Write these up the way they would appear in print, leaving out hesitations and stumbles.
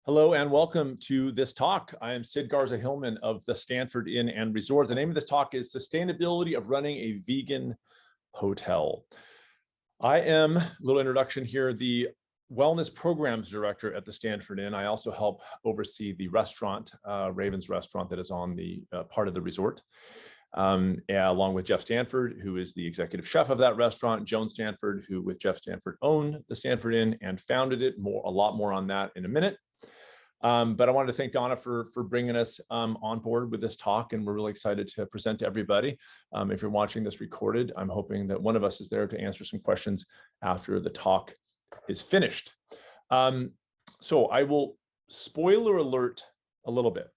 Hello and welcome to this talk. I am Sid Garza-Hillman of the Stanford Inn and Resort. The name of this talk is Sustainability of Running a Vegan Hotel. I am, a little introduction here, the Wellness Programs Director at the Stanford Inn. I also help oversee the restaurant, Ravens Restaurant, that is on the part of the resort, along with Jeff Stanford, who is the executive chef of that restaurant, Joan Stanford, who with Jeff Stanford owned the Stanford Inn and founded it. A lot more on that in a minute. But I wanted to thank Donna for bringing us on board with this talk, and we're really excited to present to everybody. If you're watching this recorded, I'm hoping that one of us is there to answer some questions after the talk is finished. So I will spoiler alert a little bit,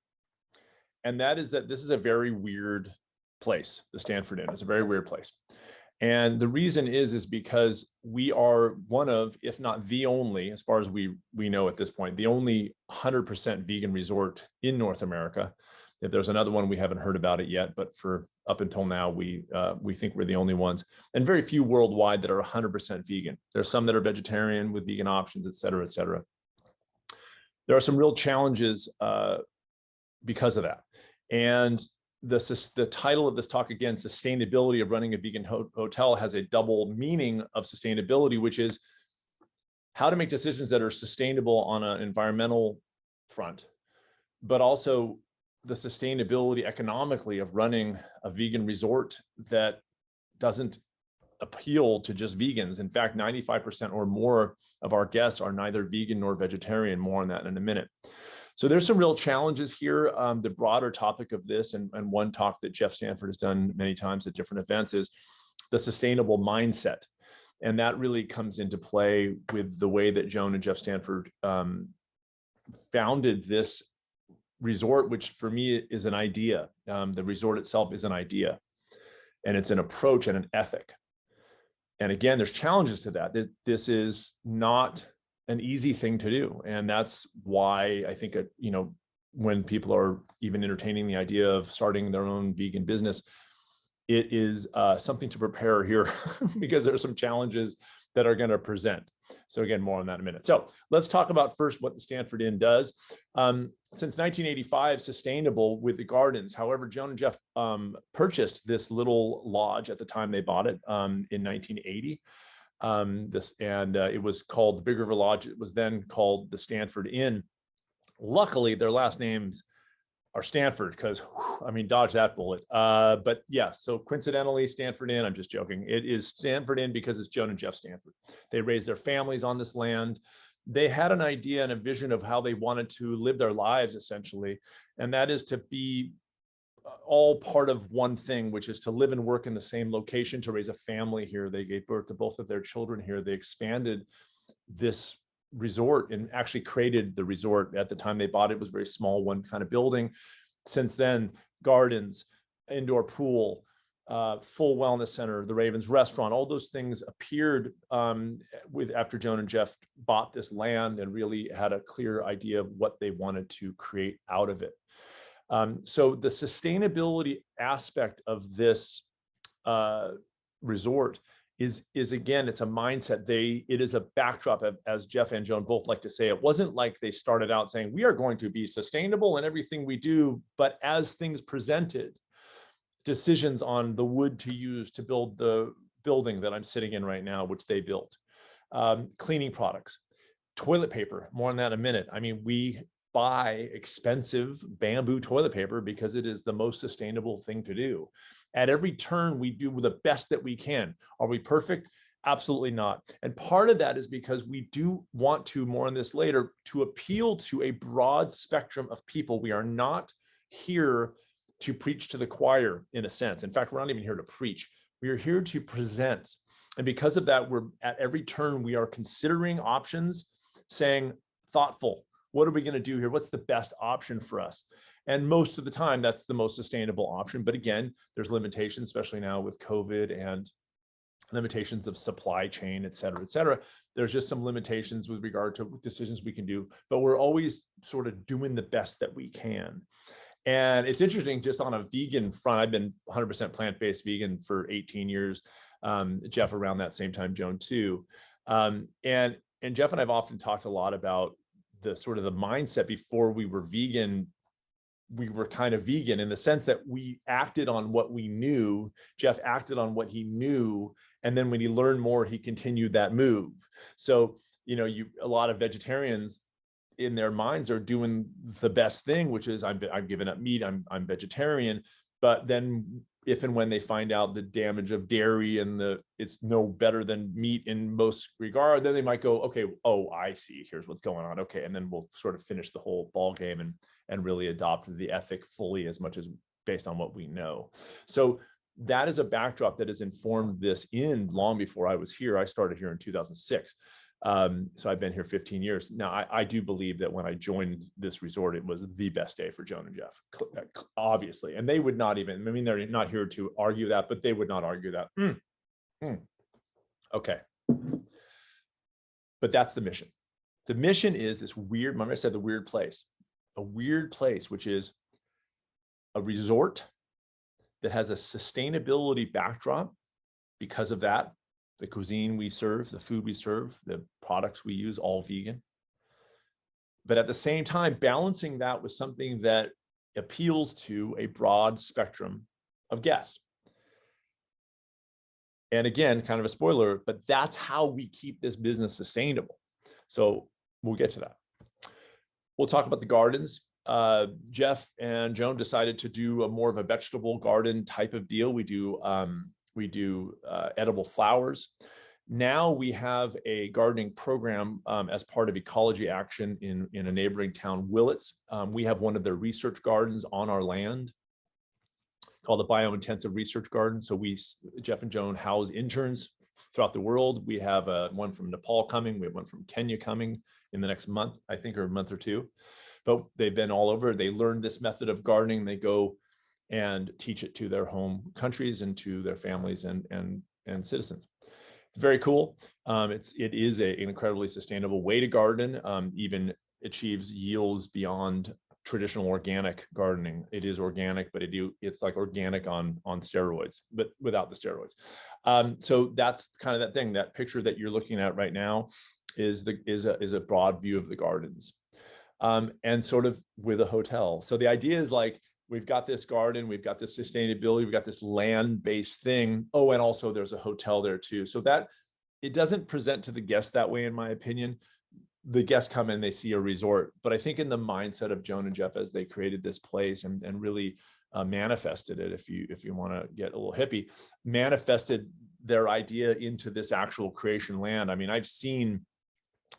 and that is that this is a very weird place. The Stanford Inn is a very weird place. And the reason is because we are one of, if not the only, as far as we know at this point, the only 100% vegan resort in North America. If there's another one, we haven't heard about it yet, but for up until now, we think we're the only ones, and very few worldwide that are 100% vegan. There's some that are vegetarian with vegan options, et cetera, et cetera. There are some real challenges because of that. And the title of this talk, again, Sustainability of Running a Vegan Hotel, has a double meaning of sustainability, which is how to make decisions that are sustainable on an environmental front, but also the sustainability economically of running a vegan resort that doesn't appeal to just vegans. In fact, 95% or more of our guests are neither vegan nor vegetarian. More on that in a minute. So there's some real challenges here. The broader topic of this, and one talk that Jeff Stanford has done many times at different events, is the sustainable mindset. And that really comes into play with the way that Joan and Jeff Stanford founded this resort, which for me is an idea. The resort itself is an idea, and it's an approach and an ethic. And again, there's challenges to that. This is not an easy thing to do. And that's why I think, when people are even entertaining the idea of starting their own vegan business, it is something to prepare here because there's some challenges that are going to present. So again, more on that in a minute. So let's talk about first what the Stanford Inn does. Since 1985, sustainable with the gardens. However, Joan and Jeff purchased this little lodge at the time they bought it in 1980. It was called the Big River Lodge. It was then called the Stanford Inn. Luckily, their last names are Stanford because, dodge that bullet. But yeah, so coincidentally, Stanford Inn, I'm just joking. It is Stanford Inn because it's Joan and Jeff Stanford. They raised their families on this land. They had an idea and a vision of how they wanted to live their lives, essentially. And that is to be all part of one thing, which is to live and work in the same location, to raise a family here. They gave birth to both of their children here. They expanded this resort and actually created the resort. At the time they bought it, it was a very small, one kind of building. Since then, gardens, indoor pool, full wellness center, the Ravens Restaurant, all those things appeared after Joan and Jeff bought this land and really had a clear idea of what they wanted to create out of it. So the sustainability aspect of this resort is again, it's a mindset. It is a backdrop of, as Jeff and Joan both like to say, it wasn't like they started out saying, we are going to be sustainable in everything we do, but as things presented, decisions on the wood to use to build the building that I'm sitting in right now, which they built, cleaning products, toilet paper, more on that in a minute. We buy expensive bamboo toilet paper because it is the most sustainable thing to do. At every turn, we do the best that we can. Are we perfect? Absolutely not. And part of that is because we do want to, more on this later, to appeal to a broad spectrum of people. We are not here to preach to the choir, in a sense. In fact, we're not even here to preach. We are here to present. And because of that, we're at every turn, we are considering options, saying, thoughtful, what are we going to do here? What's the best option for us? And most of the time, that's the most sustainable option. But again, there's limitations, especially now with COVID and limitations of supply chain, et cetera, et cetera. There's just some limitations with regard to decisions we can do, but we're always sort of doing the best that we can. And it's interesting, just on a vegan front, I've been 100% plant-based vegan for 18 years. Jeff around that same time, Joan too. And Jeff and I've often talked a lot about the sort of the mindset before we were vegan. We were kind of vegan in the sense that we acted on what we knew. Jeff acted on what he knew. And then when he learned more, he continued that move. So, a lot of vegetarians in their minds are doing the best thing, which is I'm giving up meat, I'm vegetarian. But then if and when they find out the damage of dairy and it's no better than meat in most regard, then they might go, okay, oh, I see, here's what's going on. Okay. And then we'll sort of finish the whole ball game and really adopt the ethic fully, as much as based on what we know. So that is a backdrop that has informed this inn long before I was here. I started here in 2006. So I've been here 15 years. Now, I do believe that when I joined this resort, it was the best day for Joan and Jeff, obviously. And they would not even, they're not here to argue that, but they would not argue that. Okay. But that's the mission. The mission is this weird, remember I said the weird place, a weird place, which is a resort that has a sustainability backdrop. Because of that, the cuisine we serve, the food we serve, the products we use, all vegan. But at the same time, balancing that with something that appeals to a broad spectrum of guests. And again, kind of a spoiler, but that's how we keep this business sustainable. So we'll get to that. We'll talk about the gardens. Jeff and Joan decided to do more of a vegetable garden type of deal. We do edible flowers. Now we have a gardening program as part of Ecology Action in a neighboring town, Willits. We have one of their research gardens on our land called the Biointensive Research Garden. So Jeff and Joan house interns throughout the world. We have one from Nepal coming. We have one from Kenya coming in the next month, I think, or a month or two. But they've been all over. They learned this method of gardening. They go and teach it to their home countries and to their families and citizens. It's very cool. It is an incredibly sustainable way to garden, even achieves yields beyond traditional organic gardening. It is organic, but it's like organic on steroids, but without the steroids. So that's kind of that thing. That picture that you're looking at right now is a broad view of the gardens, and sort of with a hotel. So the idea is like, we've got this garden, we've got this sustainability, we've got this land-based thing. Oh, and also there's a hotel there too. So that it doesn't present to the guest that way, in my opinion. The guests come in, they see a resort, but I think in the mindset of Joan and Jeff as they created this place and really manifested it, if you want to get a little hippie, manifested their idea into this actual creation land. I mean, I've seen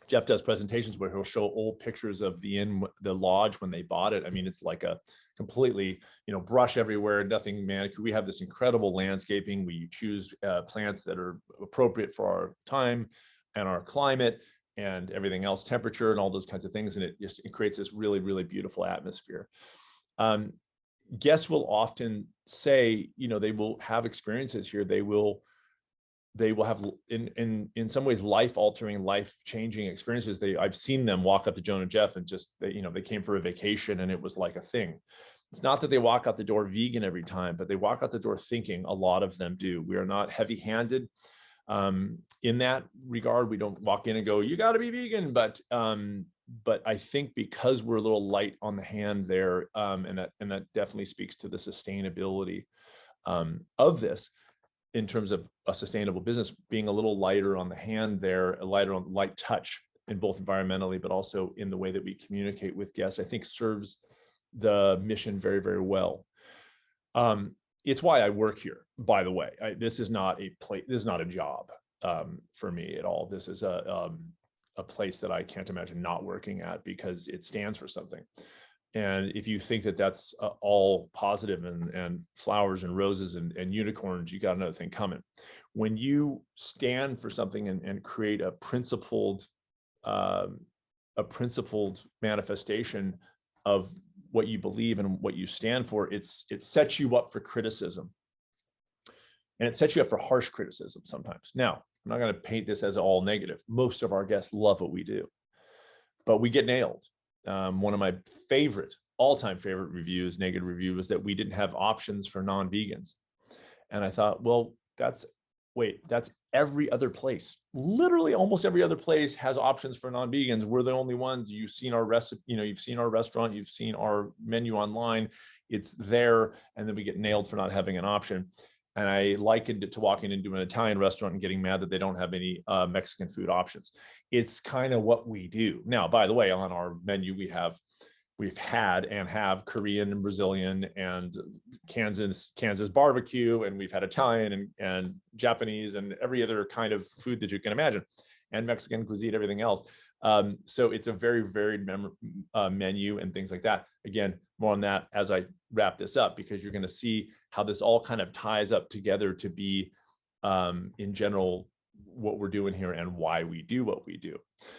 Jeff does presentations where he'll show old pictures of the lodge when they bought it. I mean, it's like a completely, brush everywhere, nothing manicured. We have this incredible landscaping. We choose plants that are appropriate for our time and our climate and everything else, temperature and all those kinds of things. And it creates this really, really beautiful atmosphere. Guests will often say, they will have experiences here. They will have in some ways life-altering, life-changing experiences. I've seen them walk up to Joan and Jeff and just they came for a vacation and it was like a thing. It's not that they walk out the door vegan every time, but they walk out the door thinking. A lot of them do. We are not heavy-handed in that regard. We don't walk in and go, "You got to be vegan," but I think because we're a little light on the hand there, and that definitely speaks to the sustainability of this. In terms of a sustainable business, being a little lighter on the hand there, a light touch in both environmentally, but also in the way that we communicate with guests, I think serves the mission very, very well. It's why I work here, by the way. This is not a job for me at all. This is a place that I can't imagine not working at because it stands for something. And if you think that that's all positive and flowers and roses and unicorns, you got another thing coming. When you stand for something and create a principled manifestation of what you believe and what you stand for, it sets you up for criticism. And it sets you up for harsh criticism sometimes. Now, I'm not going to paint this as all negative. Most of our guests love what we do, but we get nailed. One of my all-time favorite reviews, negative review, was that we didn't have options for non-vegans. And I thought, well, that's every other place. Literally almost every other place has options for non-vegans. We're the only ones. You've seen our recipe, you've seen our restaurant, you've seen our menu online. It's there. And then we get nailed for not having an option. And I likened it to walking into an Italian restaurant and getting mad that they don't have any Mexican food options. It's kind of what we do. Now, by the way, on our menu, we've had and have Korean and Brazilian and Kansas barbecue, and we've had Italian and Japanese and every other kind of food that you can imagine, and Mexican cuisine, everything else. So it's a very varied menu and things like that. Again, more on that as I wrap this up, because you're going to see how this all kind of ties up together to be, in general, what we're doing here and why we do what we do.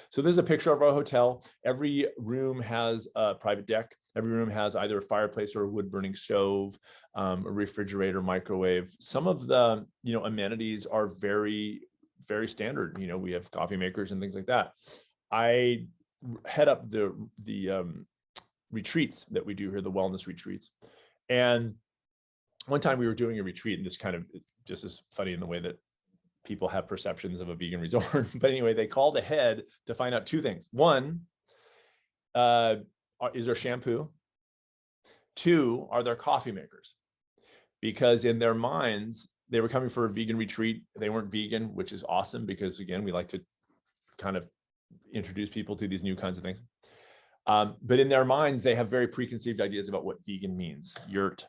So there's a picture of our hotel. Every room has a private deck. Every room has either a fireplace or a wood burning stove, a refrigerator, microwave. Some of the, amenities are very, very standard. We have coffee makers and things like that. I head up the retreats that we do here, the wellness retreats. And one time we were doing a retreat, and this kind of just is funny in the way that people have perceptions of a vegan resort. But anyway, they called ahead to find out two things. One, is there shampoo? Two, are there coffee makers? Because in their minds, they were coming for a vegan retreat. They weren't vegan, which is awesome, because again, we like to kind of introduce people to these new kinds of things. But in their minds, they have very preconceived ideas about what vegan means. Yurt,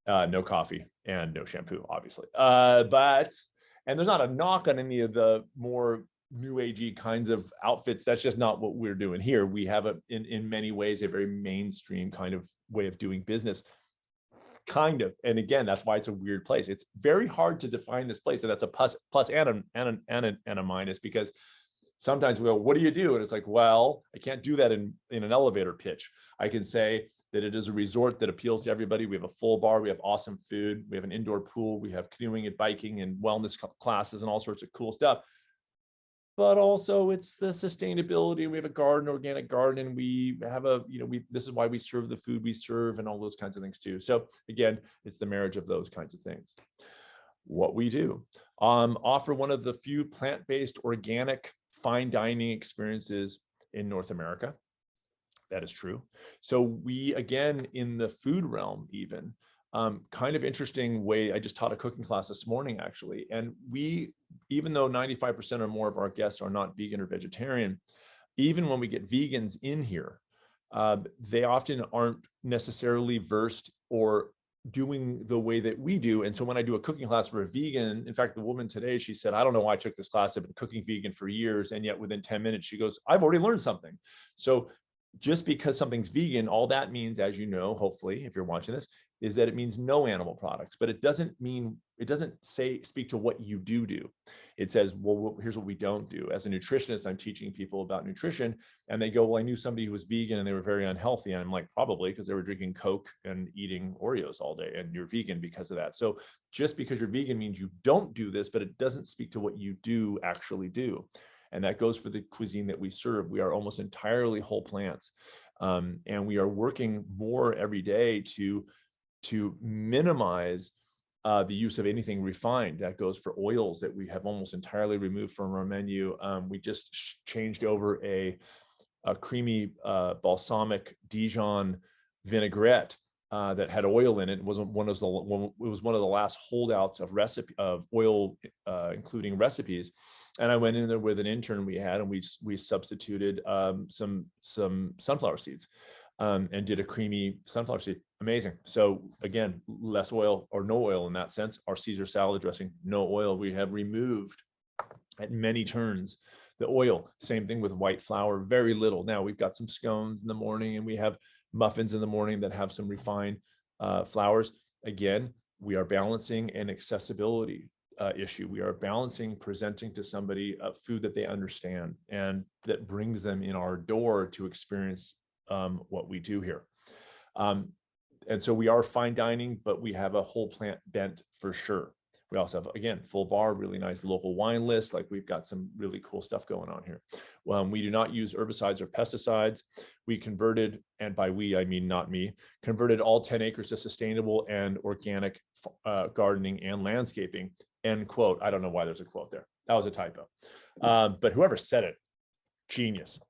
no coffee, and no shampoo, obviously. And there's not a knock on any of the more new agey kinds of outfits. That's just not what we're doing here. We have in many ways, a very mainstream kind of way of doing business, kind of. And again, that's why it's a weird place. It's very hard to define this place. And that's a plus and a minus, because sometimes we go, what do you do? And it's like, well, I can't do that in an elevator pitch. I can say that it is a resort that appeals to everybody. We have a full bar, we have awesome food, we have an indoor pool, we have canoeing and biking and wellness classes and all sorts of cool stuff. But also it's the sustainability. We have a garden, organic garden, and we have this is why we serve the food we serve and all those kinds of things too. So again, it's the marriage of those kinds of things. What we do, offer one of the few plant-based organic fine dining experiences in North America. That is true. So we, again, in the food realm, even kind of interesting way. I just taught a cooking class this morning, actually. And we, even though 95% or more of our guests are not vegan or vegetarian, even when we get vegans in here, they often aren't necessarily versed or doing the way that we do. And so when I do a cooking class for a vegan, in fact, the woman today, she said, I don't know why I took this class. I've been cooking vegan for years. And yet within 10 minutes, she goes, I've already learned something. So just because something's vegan, all that means, as you know, hopefully, if you're watching this, is that it means no animal products, but it doesn't speak to what you do. It says, well, here's what we don't do. As a nutritionist, I'm teaching people about nutrition, and they go, well, I knew somebody who was vegan and they were very unhealthy. And I'm like, probably because they were drinking Coke and eating Oreos all day, and you're vegan because of that. So just because you're vegan means you don't do this, but it doesn't speak to what you do actually do. And that goes for the cuisine that we serve. We are almost entirely whole plants. And we are working more every day to minimize the use of anything refined. That goes for oils that we have almost entirely removed from our menu. We just changed over a creamy balsamic Dijon vinaigrette that had oil in it. It was one of the last holdouts of oil, including recipes. And I went in there with an intern we had, and we substituted some sunflower seeds and did a creamy sunflower seed. Amazing. So again, less oil or no oil in that sense. Our Caesar salad dressing, no oil. We have removed at many turns the oil. Same thing with white flour, very little. Now we've got some scones in the morning, and we have muffins in the morning that have some refined flours. Again, we are balancing an accessibility issue. We are balancing presenting to somebody a food that they understand and that brings them in our door to experience what we do here. And so we are fine dining, but we have a whole plant bent for sure. We also have, again, full bar, really nice local wine list. Like we've got some really cool stuff going on here. We do not use herbicides or pesticides. We converted, and by we, I mean not me, converted all 10 acres to sustainable and organic gardening and landscaping, end quote. I don't know why there's a quote there. That was a typo. But whoever said it, genius.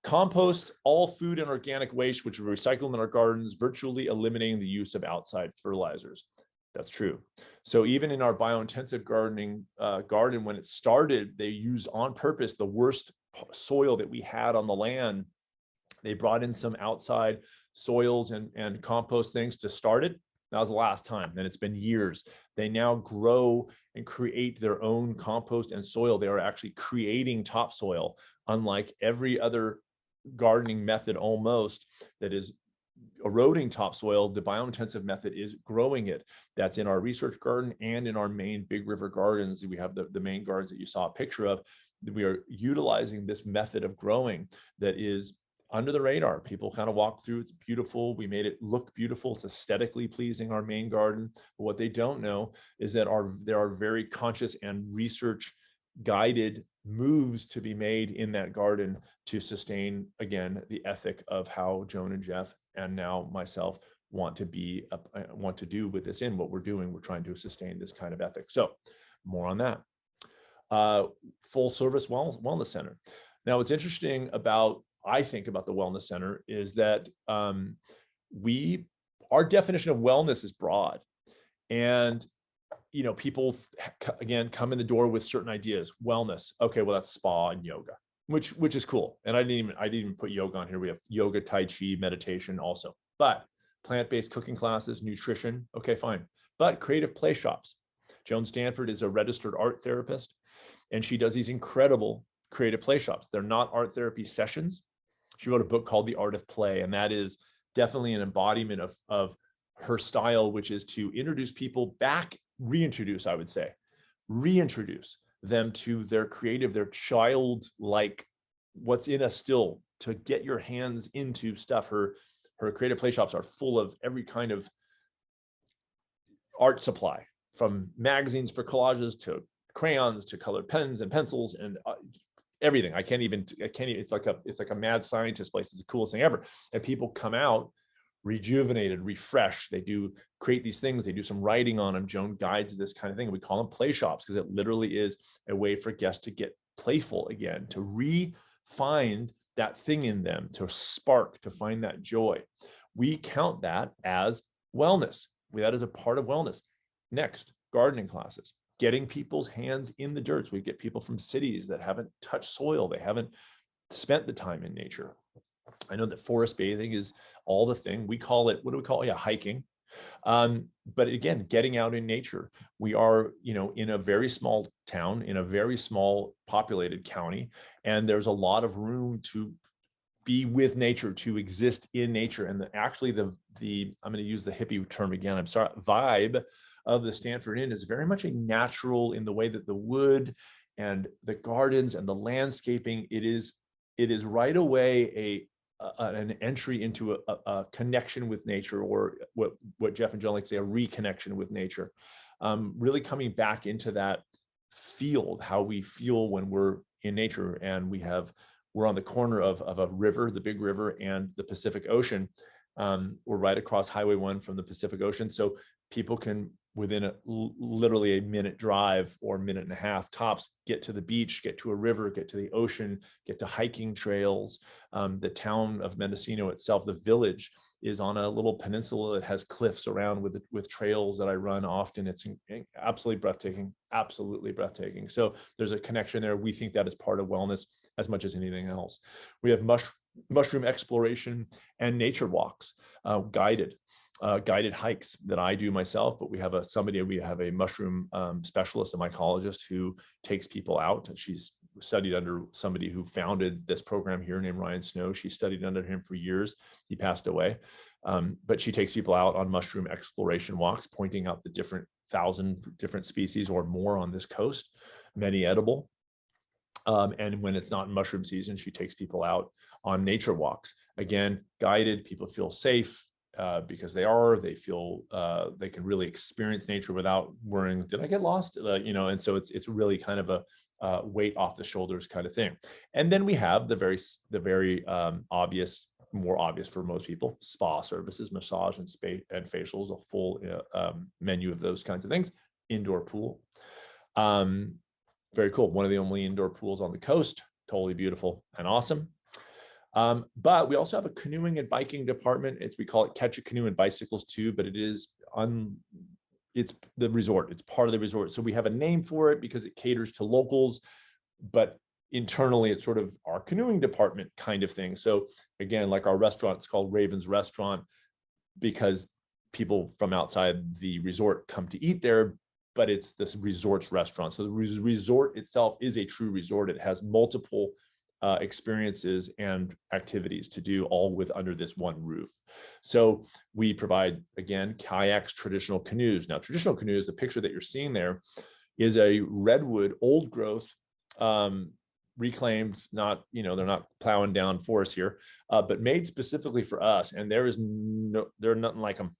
Compost all food and organic waste, which we recycle in our gardens, virtually eliminating the use of outside fertilizers. That's true. So even in our biointensive gardening garden, when it started, they used on purpose the worst soil that we had on the land. They brought in some outside soils and compost things to start it. That was the last time. Then it's been years. They now grow and create their own compost and soil. They are actually creating topsoil, unlike every other gardening method almost that is eroding topsoil. The biointensive method is growing it. That's in our research garden and in our main Big River gardens. We have the main gardens that you saw a picture of. We are utilizing this method of growing that is under the radar. People kind of walk through. It's beautiful. We made it look beautiful. It's aesthetically pleasing, our main garden. But what they don't know is that there are very conscious and research guided moves to be made in that garden to sustain, again, the ethic of how Joan and Jeff and now myself want to do with this in what we're doing. We're trying to sustain this kind of ethic. So more on that. Full service wellness center. Now, what's interesting I think about the wellness center is that our definition of wellness is broad, and people again come in the door with certain ideas. Wellness, okay, well that's spa and yoga, which is cool. And I didn't even put yoga on here. We have yoga, tai chi, meditation also, but plant-based cooking classes, nutrition, okay, fine. But creative play shops. Joan Stanford is a registered art therapist, and she does these incredible creative play shops. They're not art therapy sessions. She wrote a book called The Art of Play, and that is definitely an embodiment of her style, which is to introduce people back, reintroduce them to their creative, their childlike, what's in us still, to get your hands into stuff. Her creative play shops are full of every kind of art supply, from magazines for collages to crayons to colored pens and pencils and everything. I can't even, it's like a mad scientist place. It's the coolest thing ever. And people come out rejuvenated, refreshed. They create these things. They do some writing on them. Joan guides this kind of thing. We call them play shops because it literally is a way for guests to get playful again, to re-find that thing in them, to spark, to find that joy. We count that as wellness. That is a part of wellness. Next, gardening classes. Getting people's hands in the dirt. We get people from cities that haven't touched soil. They haven't spent the time in nature. I know that forest bathing is all the thing. We call it, what do we call it? Yeah, hiking. But again, getting out in nature. We are, in a very small town, in a very small populated county, and there's a lot of room to be with nature, to exist in nature. And actually I'm going to use the hippie term again. I'm sorry, vibe of the Stanford Inn is very much a natural, in the way that the wood and the gardens and the landscaping, it is right away an entry into a connection with nature, or what Jeff and John like to say, a reconnection with nature. Really coming back into that field, how we feel when we're in nature. And we're on the corner of a river, the Big River, and the Pacific Ocean. We're right across Highway 1 from the Pacific Ocean. So people can, within literally a minute drive or minute and a half tops, get to the beach, get to a river, get to the ocean, get to hiking trails. The town of Mendocino itself, the village, is on a little peninsula that has cliffs around with trails that I run often. It's absolutely breathtaking. So there's a connection there. We think that is part of wellness as much as anything else. We have mushroom exploration and nature walks, guided hikes that I do myself, but we have a mushroom specialist, a mycologist, who takes people out. She's studied under somebody who founded this program here named Ryan Snow. She studied under him for years. He passed away. But she takes people out on mushroom exploration walks, pointing out the 1,000 different species or more on this coast, many edible. And when it's not mushroom season, she takes people out on nature walks. Again, guided, people feel safe. because they feel they can really experience nature without worrying, did I get lost? And so it's really kind of a weight off the shoulders kind of thing. And then we have the very obvious, more obvious for most people, spa services, massage and facials, a full menu of those kinds of things. Indoor pool, very cool. One of the only indoor pools on the coast, totally beautiful and awesome. But we also have a canoeing and biking department. We call it Catch a Canoe and Bicycles too, but it's the resort. It's part of the resort. So we have a name for it because it caters to locals, but internally it's sort of our canoeing department kind of thing. So again, like our restaurant, it's called Raven's Restaurant because people from outside the resort come to eat there, but it's this resort's restaurant. So the resort itself is a true resort. It has multiple experiences and activities to do all with under this one roof. So we provide, again, kayaks, traditional canoes. Now, traditional canoes, the picture that you're seeing there is a redwood, old growth, reclaimed, not, they're not plowing down forests here, but made specifically for us. And there's nothing like them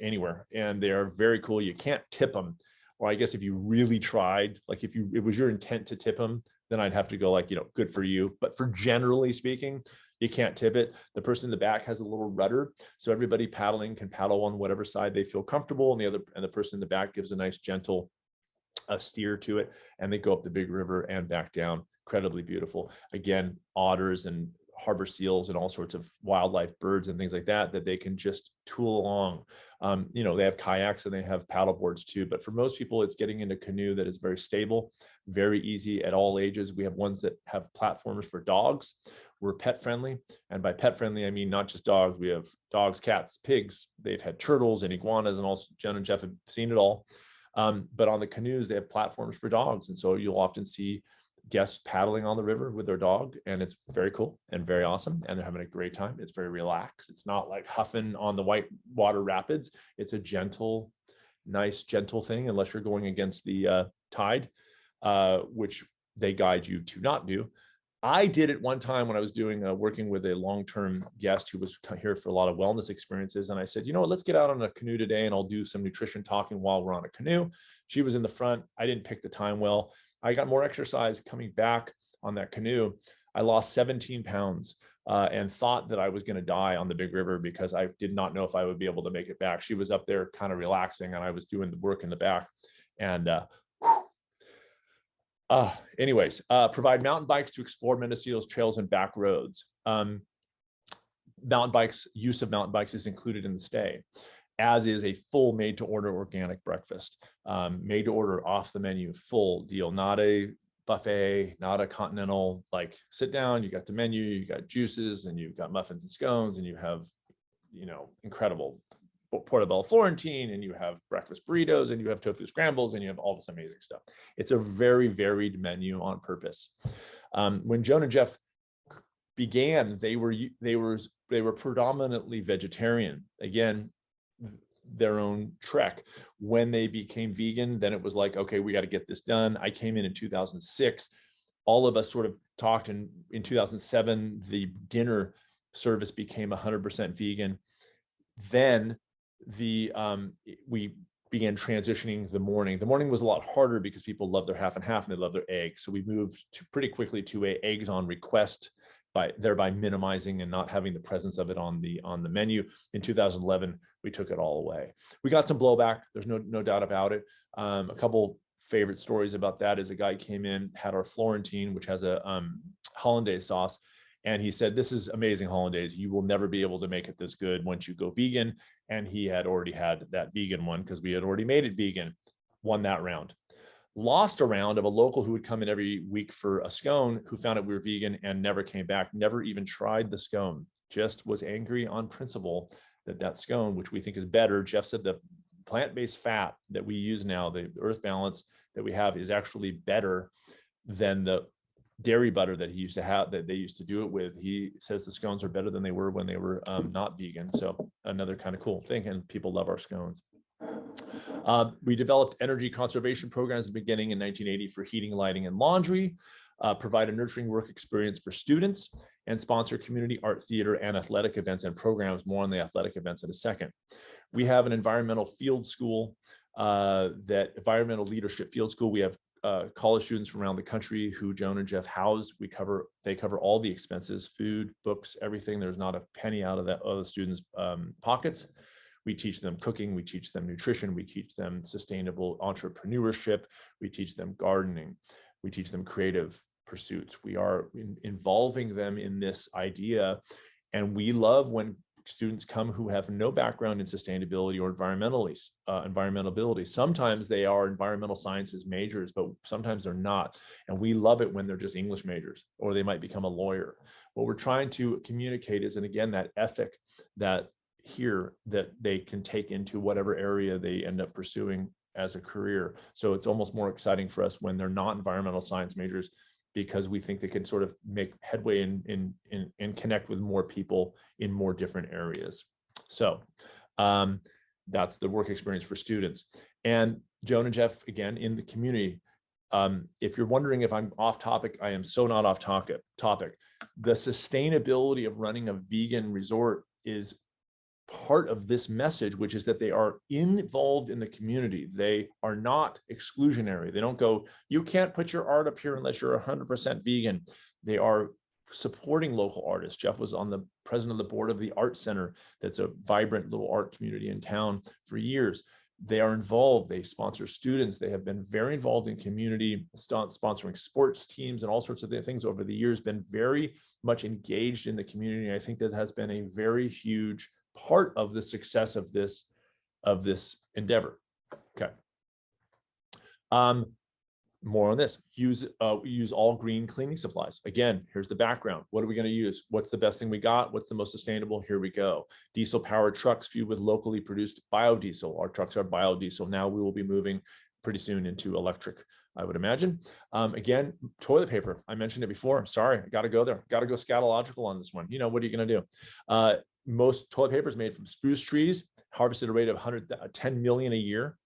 anywhere. And they are very cool. You can't tip them. Or I guess if you really tried, like if it was your intent to tip them, then I'd have to go like, good for you. But for generally speaking, you can't tip it. The person in the back has a little rudder. So everybody paddling can paddle on whatever side they feel comfortable. And the person in the back gives a nice gentle steer to it. And they go up the big river and back down. Incredibly beautiful. Again, otters and harbor seals and all sorts of wildlife, birds and things like that they can just tool along. They have kayaks and they have paddle boards too, but for most people, it's getting into canoe that is very stable, very easy at all ages. We have ones that have platforms for dogs. We're pet friendly. And by pet friendly, I mean, not just dogs. We have dogs, cats, pigs. They've had turtles and iguanas, and also Jen and Jeff have seen it all. But on the canoes, they have platforms for dogs. And so you'll often see guests paddling on the river with their dog, and it's very cool and very awesome, and they're having a great time. It's very relaxed. It's not like huffing on the white water rapids. It's a gentle, nice, gentle thing, unless you're going against the tide, which they guide you to not do. I did it one time when I was working with a long-term guest who was here for a lot of wellness experiences. And I said, you know what, let's get out on a canoe today and I'll do some nutrition talking while we're on a canoe. She was in the front. I didn't pick the time well. I got more exercise coming back on that canoe. I lost 17 pounds and thought that I was going to die on the big river because I did not know if I would be able to make it back. She was up there kind of relaxing and I was doing the work in the back. And provide mountain bikes to explore Mendocino's trails and back roads. Use of mountain bikes is included in the stay, as is a full made-to-order organic breakfast, made-to-order off the menu, full deal, not a buffet, not a continental, like sit down, you got the menu, you got juices, and you've got muffins and scones, and you have, incredible portobello Florentine, and you have breakfast burritos, and you have tofu scrambles, and you have all this amazing stuff. It's a very varied menu on purpose. When Joan and Jeff began, they were predominantly vegetarian. Again, their own trek. When they became vegan, then it was like, okay, we got to get this done. I came in 2006. All of us sort of talked, and in 2007, the dinner service became 100% vegan. Then we began transitioning the morning. The morning was a lot harder because people love their half and half and they love their eggs. So we moved pretty quickly to eggs on request, thereby minimizing and not having the presence of it on the menu. In 2011, we took it all away. We got some blowback. There's no doubt about it. A couple favorite stories about that is a guy came in, had our Florentine, which has a hollandaise sauce. And he said, this is amazing hollandaise. You will never be able to make it this good once you go vegan. And he had already had that vegan one because we had already made it vegan, won that round. Lost a round of a local who would come in every week for a scone, who found out we were vegan and never came back, never even tried the scone, just was angry on principle that scone, which we think is better. Jeff said the plant-based fat that we use now, the earth balance that we have, is actually better than the dairy butter that he used to have, that they used to do it with. He says the scones are better than they were when they were not vegan. So another kind of cool thing, and people love our scones. We developed energy conservation programs beginning in 1980 for heating, lighting, and laundry, provide a nurturing work experience for students, and sponsor community art, theater, and athletic events and programs. More on the athletic events in a second. We have an environmental field school, environmental leadership field school. We have college students from around the country who Joan and Jeff house. They cover all the expenses, food, books, everything. There's not a penny out of the students' pockets. We teach them cooking, we teach them nutrition, we teach them sustainable entrepreneurship, we teach them gardening, we teach them creative pursuits. We are involving them in this idea, and we love when students come who have no background in sustainability or environmentability. Sometimes they are environmental sciences majors, but sometimes they're not. And we love it when they're just English majors, or they might become a lawyer. What we're trying to communicate is, and again, that ethic that they can take into whatever area they end up pursuing as a career. So it's almost more exciting for us when they're not environmental science majors, because we think they can sort of make headway and connect with more people in more different areas. So that's the work experience for students. And Joan and Jeff, again, in the community, if you're wondering if I'm off topic, I am so not off topic. The sustainability of running a vegan resort is part of this message, which is that they are involved in the community. They are not exclusionary. They don't go, you can't put your art up here unless you're 100% vegan. They are supporting local artists. Jeff was on the president of the board of the Art Center. That's a vibrant little art community in town for years. They are involved. They sponsor students. They have been very involved in community, sponsoring sports teams and all sorts of things over the years, been very much engaged in the community. I think that has been a very huge part of the success of this endeavor. Okay. More on this. Use all green cleaning supplies. Again, here's the background. What are we going to use? What's the best thing we got? What's the most sustainable? Here we go. Diesel powered trucks fueled with locally produced biodiesel. Our trucks are biodiesel. Now we will be moving pretty soon into electric, I would imagine. Again, toilet paper. I mentioned it before. Sorry, I got to go there. Got to go scatological on this one. You know, what are you going to do? Most toilet paper is made from spruce trees, harvested at a rate of 110 million a year.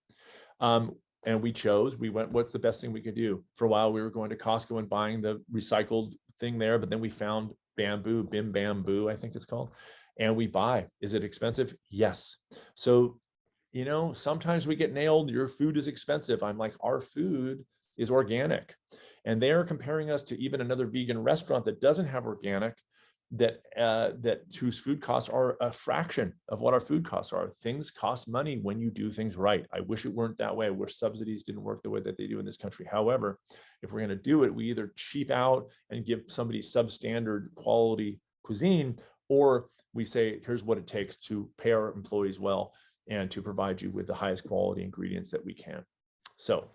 And we went, what's the best thing we could do? For a while, we were going to Costco and buying the recycled thing there, but then we found bamboo, Bim Bamboo, I think it's called. And we buy. Is it expensive? Yes. So, you know, sometimes we get nailed, your food is expensive. I'm like, our food is organic. And they are comparing us to even another vegan restaurant that doesn't have organic, whose food costs are a fraction of what our food costs are. Things cost money when you do things right. I wish it weren't that way. I wish subsidies didn't work the way that they do in this country. However, if we're going to do it, we either cheap out and give somebody substandard quality cuisine, or we say, here's what it takes to pay our employees well and to provide you with the highest quality ingredients that we can. So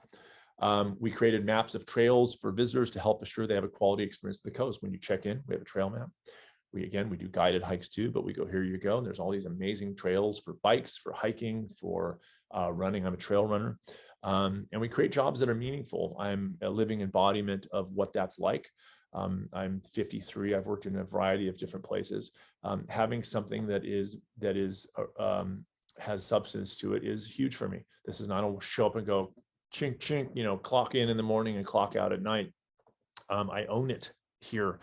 we created maps of trails for visitors to help assure they have a quality experience at the coast. When you check in, we have a trail map. We do guided hikes too, but we go, here you go. And there's all these amazing trails for bikes, for hiking, for running. I'm a trail runner. And we create jobs that are meaningful. I'm a living embodiment of what that's like. I'm 53. I've worked in a variety of different places. Having something that has substance to it is huge for me. This is not a show up and go, chink, chink, you know, clock in the morning and clock out at night. I own it here.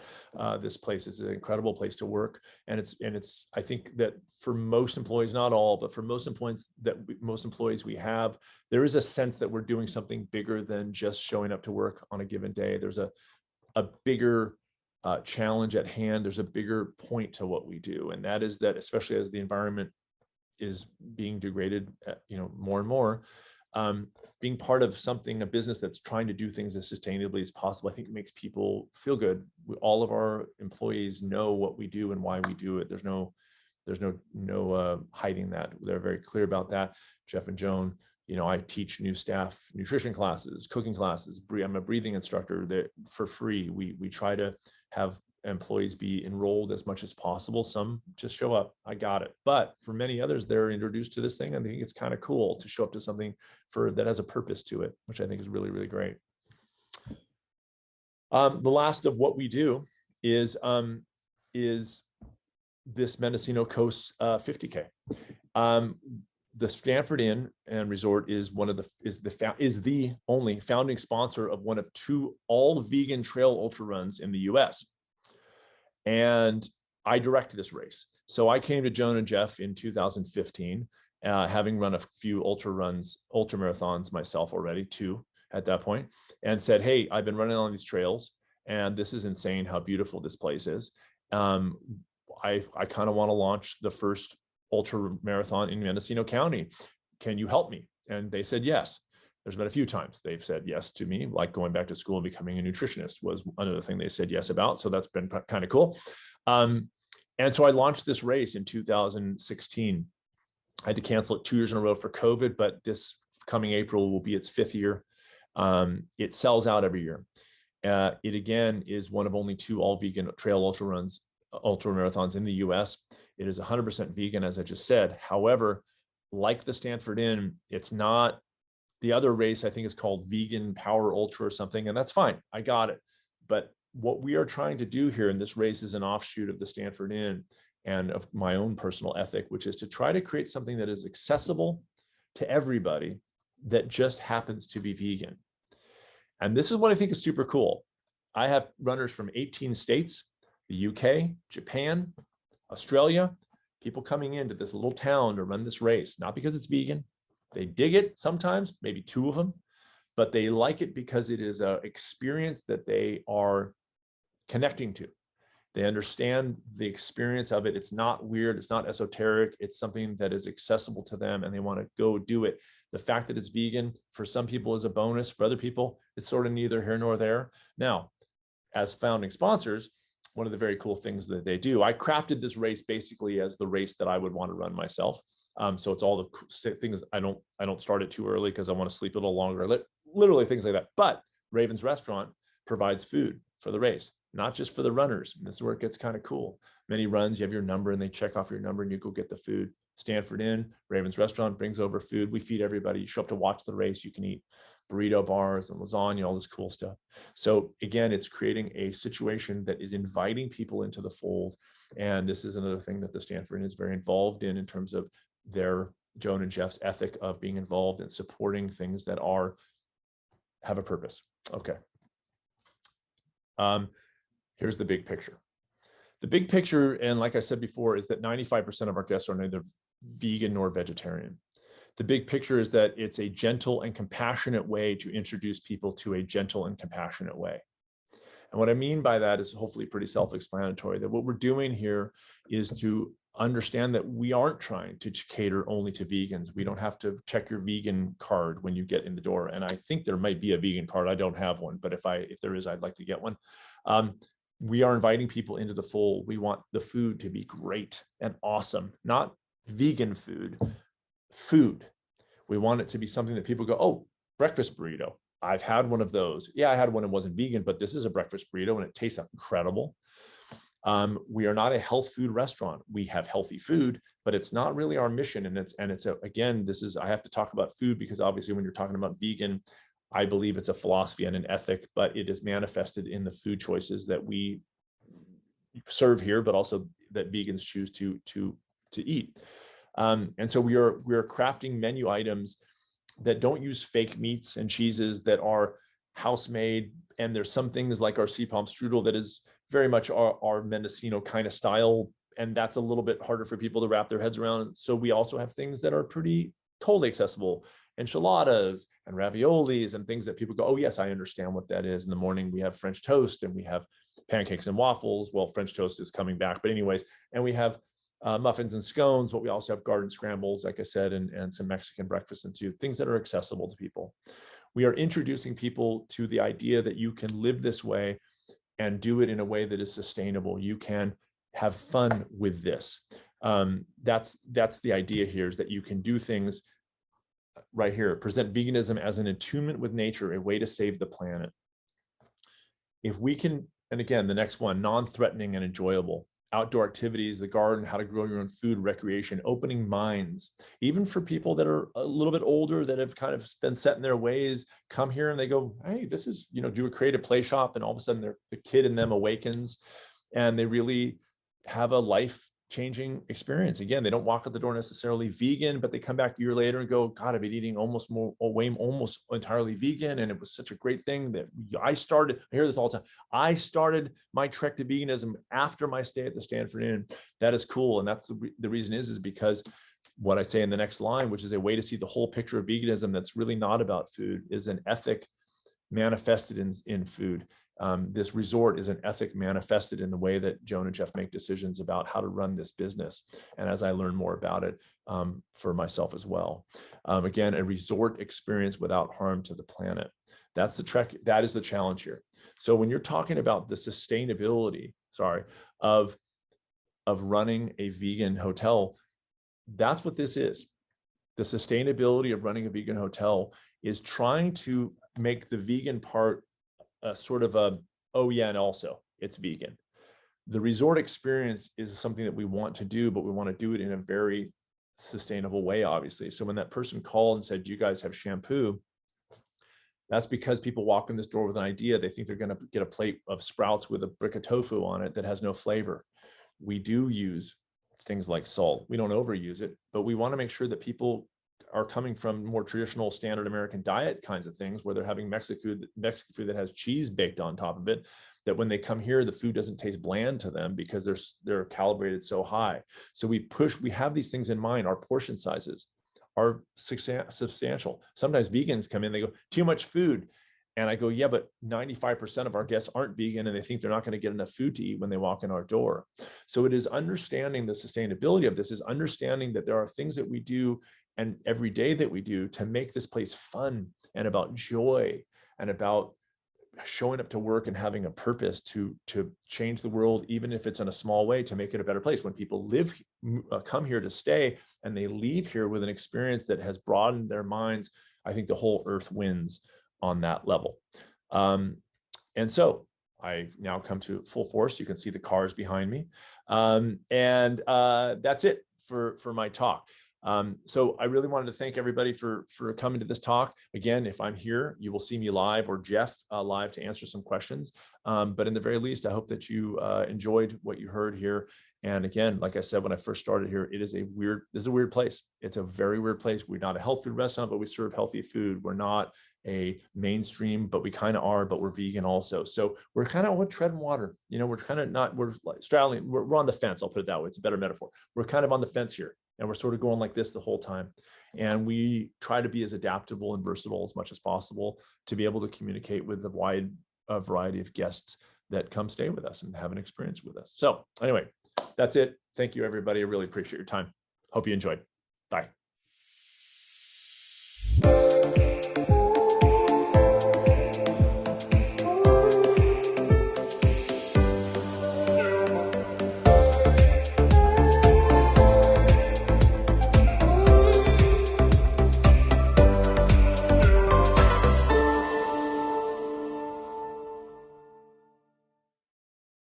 This place is an incredible place to work. And it's, I think that for most employees, not all, but for most employees we have, there is a sense that we're doing something bigger than just showing up to work on a given day. There's a bigger challenge at hand. There's a bigger point to what we do. And that is that, especially as the environment is being degraded, more and more, being part of a business that's trying to do things as sustainably as possible, I think it makes people feel good. All of our employees know what we do and why we do it. There's no hiding that. They're very clear about that. Jeff and Joan, I teach new staff nutrition classes, cooking classes. I'm a breathing instructor that for free. We try to have employees be enrolled as much as possible. Some just show up, I got it. But for many others, they're introduced to this thing, and I think it's kind of cool to show up to something that has a purpose to it, which I think is really, really great. The last of what we do is this Mendocino Coast 50K. The Stanford Inn and Resort is the only founding sponsor of one of 2 all-vegan trail ultra runs in the U.S. And I directed this race. So I came to Joan and Jeff in 2015, having run a few ultra marathons myself already, 2 at that point, and said, hey, I've been running on these trails, and this is insane how beautiful this place is. I kind of want to launch the first ultra marathon in Mendocino County. Can you help me? And they said yes. There's been a few times they've said yes to me, like going back to school and becoming a nutritionist was another thing they said yes about. So that's been kind of cool. And so I launched this race in 2016. I had to cancel it 2 years in a row for COVID, but this coming April will be its 5th year. It sells out every year. It again is one of only 2 all vegan trail ultra marathons in the US. It is 100% vegan, as I just said. However, like the Stanford Inn, it's not. The other race, I think, is called Vegan Power Ultra or something, and that's fine. I got it. But what we are trying to do here in this race is an offshoot of the Stanford Inn and of my own personal ethic, which is to try to create something that is accessible to everybody that just happens to be vegan. And this is what I think is super cool. I have runners from 18 states, the UK, Japan, Australia, people coming into this little town to run this race, not because it's vegan. They dig it sometimes, maybe 2 of them, but they like it because it is an experience that they are connecting to. They understand the experience of it. It's not weird. It's not esoteric. It's something that is accessible to them, and they want to go do it. The fact that it's vegan for some people is a bonus. For other people, it's sort of neither here nor there. Now, as founding sponsors, one of the very cool things that they do, I crafted this race basically as the race that I would want to run myself. So it's all the things. I don't start it too early because I want to sleep a little longer. Literally things like that. But Raven's Restaurant provides food for the race, not just for the runners. And this is where it gets kind of cool. Many runs, you have your number and they check off your number and you go get the food. Stanford Inn, Raven's Restaurant brings over food. We feed everybody. You show up to watch the race. You can eat burrito bars and lasagna, all this cool stuff. So again, it's creating a situation that is inviting people into the fold. And this is another thing that the Stanford Inn is very involved in terms of their Joan and Jeff's ethic of being involved and supporting things that have a purpose. Okay. Here's the big picture. The big picture, and like I said before, is that 95% of our guests are neither vegan nor vegetarian. The big picture is that it's a gentle and compassionate way to introduce people to a gentle and compassionate way. And what I mean by that is hopefully pretty self-explanatory, that what we're doing here is to understand that we aren't trying to cater only to vegans. We don't have to check your vegan card when you get in the door. And I think there might be a vegan card. I don't have one, but if there is, I'd like to get one. We are inviting people into the fold. We want the food to be great and awesome, not vegan food. We want it to be something that people go, oh, breakfast burrito. I've had one of those. Yeah, I had one that wasn't vegan, but this is a breakfast burrito and it tastes incredible. We are not a health food restaurant. We have healthy food, but it's not really our mission. Again, I have to talk about food because obviously when you're talking about vegan, I believe it's a philosophy and an ethic, but it is manifested in the food choices that we serve here, but also that vegans choose to eat. And so we are crafting menu items that don't use fake meats and cheeses, that are house-made. And there's some things like our sea palm strudel that is very much our Mendocino kind of style. And that's a little bit harder for people to wrap their heads around. So we also have things that are pretty totally accessible, enchiladas and raviolis and things that people go, oh yes, I understand what that is. In the morning, we have French toast and we have pancakes and waffles. Well, French toast is coming back, but anyways, and we have muffins and scones, but we also have garden scrambles, like I said, and some Mexican breakfast and too, things that are accessible to people. We are introducing people to the idea that you can live this way and do it in a way that is sustainable. You can have fun with this. That's the idea here, is that you can do things right here. Present veganism as an attunement with nature, a way to save the planet. If we can, and again, the next one, non-threatening and enjoyable. Outdoor activities, the garden, how to grow your own food, recreation, opening minds, even for people that are a little bit older, that have kind of been set in their ways, come here and they go, hey, this is, do a creative play shop, and all of a sudden the kid in them awakens and they really have a life changing experience. Again, they don't walk out the door necessarily vegan, but they come back a year later and go, God, I've been eating almost entirely vegan. And it was such a great thing that I hear this all the time. I started my trek to veganism after my stay at the Stanford Inn. That is cool. And that's the reason is because what I say in the next line, which is a way to see the whole picture of veganism that's really not about food, is an ethic manifested in food. This resort is an ethic manifested in the way that Joan and Jeff make decisions about how to run this business. And as I learn more about it for myself as well. Again, a resort experience without harm to the planet. That's the trek. That is the challenge here. So when you're talking about the sustainability, of running a vegan hotel, that's what this is. The sustainability of running a vegan hotel is trying to make the vegan part sort of a, oh yeah, and also it's vegan. The resort experience is something that we want to do, but we want to do it in a very sustainable way, obviously. So when that person called and said, do you guys have shampoo? That's because people walk in this door with an idea. They think they're going to get a plate of sprouts with a brick of tofu on it that has no flavor. We do use things like salt. We don't overuse it, but we want to make sure that people are coming from more traditional standard American diet kinds of things where they're having Mexican food that has cheese baked on top of it, that when they come here, the food doesn't taste bland to them because they're calibrated so high. So we have these things in mind. Our portion sizes are substantial. Sometimes vegans come in, they go, too much food. And I go, yeah, but 95% of our guests aren't vegan and they think they're not going to get enough food to eat when they walk in our door. So it is understanding the sustainability of this, is understanding that there are things that we do and every day that we do to make this place fun and about joy and about showing up to work and having a purpose to change the world, even if it's in a small way, to make it a better place. When people come here to stay and they leave here with an experience that has broadened their minds, I think the whole earth wins on that level. And so I now come to full force. You can see the cars behind me. And that's it for my talk. So I really wanted to thank everybody for coming to this talk. Again, if I'm here, you will see me live or Jeff live to answer some questions. But in the very least, I hope that you enjoyed what you heard here. And again, like I said, when I first started here, this is a weird place. It's a very weird place. We're not a health food restaurant, but we serve healthy food. We're not a mainstream, but we kind of are, but we're vegan also. So we're kind of on treading water. You know, we're kind of not, we're like straddling, we're on the fence. I'll put it that way. It's a better metaphor. We're kind of on the fence here. And we're sort of going like this the whole time. And we try to be as adaptable and versatile as much as possible to be able to communicate with a wide variety of guests that come stay with us and have an experience with us. So anyway, that's it. Thank you, everybody. I really appreciate your time. Hope you enjoyed. Bye.